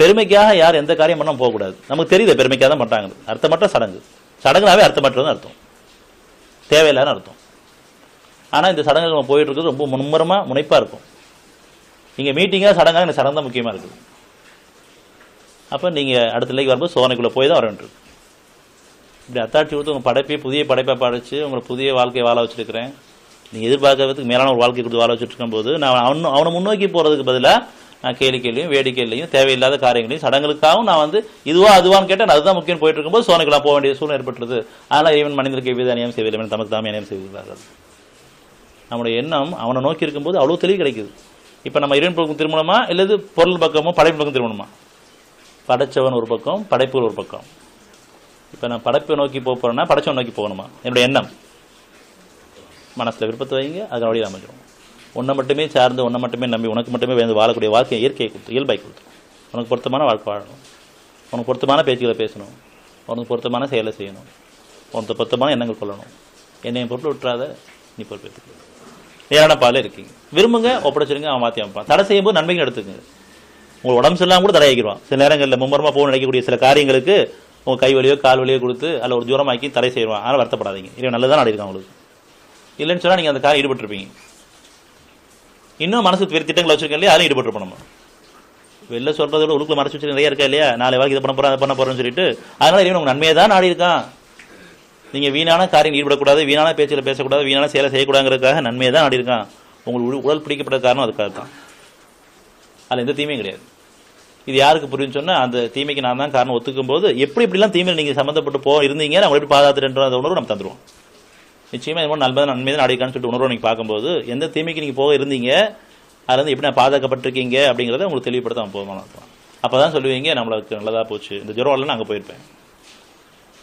பெருமைக்காக யார் எந்த காரியம் பண்ணால் போகக்கூடாது. நமக்கு தெரியுது பெருமைக்காக தான் பண்ணுறாங்க. அர்த்தமற்ற சடங்கு. சடங்குனாவே அர்த்தமற்றதுன்னு அர்த்தம், தேவையில்லாத அர்த்தம். ஆனால் இந்த சடங்கு நம்ம போயிட்டு இருக்கிறது ரொம்ப மும்முரமாக முனைப்பாக இருக்கும். நீங்கள் மீட்டிங்காக சடங்காக எனக்கு சடங்கு தான் முக்கியமாக இருக்குது. அப்போ நீங்கள் அடுத்த நிலைக்கு வரும்போது சோதனைக்குள்ளே போய் தான் வர வேண்டியிருக்கு. இப்படி அத்தாட்சி கொடுத்து உங்கள் படைப்பை புதிய படைப்பை படைச்சு உங்களை புதிய வாழ்க்கையை வாழ வச்சுருக்கிறேன். நீங்கள் எதிர்பார்க்கறதுக்கு மேலான ஒரு வாழ்க்கை கொடுத்து வாழ வச்சுருக்கும் போது நான் அவனை முன்னோக்கி போகிறதுக்கு பதிலாக நான் கேளிக்கையிலையும் வேடிக்கையிலையும் தேவையில்லாத காரியங்களையும் சடங்குகளுக்காகவும் நான் வந்து இதுவா அதுவான்னு கேட்டால் அதுதான் முக்கியம் போயிட்டு இருக்கும்போது சோதனைக்குள்ளே போக வேண்டிய சூழ்நிலை ஏற்பட்டுருது. அதனால் இவன் மனிதனுக்கு எவ்வித அநியாயம் செய்வதில்லை, தமக்கு தாமே அநியாயம் செய்கிறார்கள். நம்முடைய எண்ணம் அவனை நோக்கி இருக்கும்போது அவ்வளோ தெளிவு கிடைக்குது. இப்போ நம்ம இறைவன் பக்கம் திருமணமா இல்லது பொருள் பக்கமோ படைப்பு பக்கம் திருமணமா? படைச்சவன் ஒரு பக்கம், படைப்பு ஒரு பக்கம். இப்போ நான் படைப்பை நோக்கி போகிறேன்னா படைச்சவன் நோக்கி போகணுமா? என்னுடைய எண்ணம் மனசில் விருப்பத்தை வைங்க, அதன் வழியில் அமைஞ்சிடும். உன்னை மட்டுமே சார்ந்து உன்னை மட்டுமே நம்பி உனக்கு மட்டுமே வேந்து வாழக்கூடிய வாழ்க்கையை இயற்கையை கொடுத்து இயல்பை கொடுத்து உனக்கு பொருத்தமான வாழ்க்கை வாழணும், உனக்கு பொருத்தமான பேச்சுகளை பேசணும், உனக்கு பொருத்தமான செயலை செய்யணும், உனக்கு பொருத்தமான எண்ணங்கள் கொள்ளணும். என்னையும் பொருள் விட்டுறாத, நீ பொறுப்பேற்றுக்க. நேரான பால இருக்கீங்க, விரும்புங்க, ஒப்படைச்சிருங்க, அவன் மாற்றி அமைப்பான். தடை செய்யும்போது நன்மைகள் எடுத்துக்கங்க. உங்களுக்கு உடம்பு சரியில்லாம கூட தடை ஆக்கிடுவான். சில நேரங்களில் மும்மரமாக போக நினைக்கக்கூடிய சில காரியங்களுக்கு உங்கள் கை வலியோ கால் வலியோ கொடுத்து அதில் ஒரு தூரமாக்கி தடை செய்வான். அதனால் வருத்தப்படாதீங்க, இவன் நல்லதான் ஆடி இருக்கான். உங்களுக்கு இல்லைன்னு சொன்னால் நீங்கள் அந்த காரியம் ஈடுபட்டிருப்பீங்க. இன்னும் மனசு வேறு திட்டங்களை வச்சிருக்கேன் இல்லையா, அதிலும் ஈடுபட்டுருப்போம். நம்ம வெளில சொல்றதை விட உழுக்குள்ள மறைச்சு வச்சு நிறைய இருக்கா இல்லையா, நாளை வாழ்க்கை இதை பண்ண போகிறோம் அதை பண்ண போகிறோம்னு சொல்லிட்டு. அதனால் இவன் உங்கள் நன்மையை தான் நாடி இருக்கான். நீங்கள் வீணான காரியம் ஈடுபடக்கூடாது, வீணான பேச்சில் பேசக்கூடாது, வீணான செயலை செய்யக்கூடாதுங்கிறதுக்காக நன்மையை தான் நாடி இருக்கான். உங்களுக்கு உடல் பிடிக்கப்பட்ட காரணம் அதுக்காக தான். அதில் எந்த தீமையும் கிடையாது. இது யாருக்கு புரியுன்னு சொன்னால் அந்த தீமைக்கு நான் தான் காரணம் ஒத்துக்கும் போது எப்படி இப்படிலாம் தீமையில் நீங்கள் சம்மந்தப்பட்டு இருந்தீங்க, அவங்க எப்படி பாதுகாத்துன்ற உணர்வு நம்ம தந்துடுவோம். நிச்சயமாக இது நன்மை தான் நாடிக்கான்னு சொல்லிட்டு உணர்வு நீங்கள் பார்க்கும்போது எந்த தீமைக்கு நீங்கள் போக இருந்தீங்க, அதில் வந்து எப்படி நான் பாதுகாக்கப்பட்டிருக்கீங்க அப்படிங்கிறத உங்களுக்கு தெளிவுபடுத்த அவன் போகணும். அப்போ தான் சொல்லுவீங்க நம்மளுக்கு நல்லதாக போச்சு, இந்த ஜுரம் வரலன்னு அங்கே போயிருப்பேன்,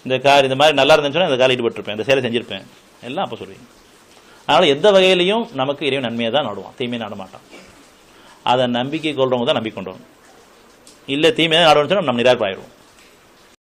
இந்த மாதிரி நல்லா இருந்துச்சுன்னா இந்த காலம் ஈடுபட்டிருப்பேன், இந்த சேலை செஞ்சிருப்பேன், எல்லாம் அப்போ சொல்லுவீங்க. அதனால் எந்த வகையிலையும் நமக்கு இறைவன் நன்மையை தான் நாடுவான், தீமையை நாட மாட்டான். அதை நம்பிக்கை கொள்றவங்க தான் நம்பிக்கொண்டோம். இல்லை தீமையை நாடுவோம்னு சொன்னால் நம்ம நிராகரிப்பாயிடுவோம்.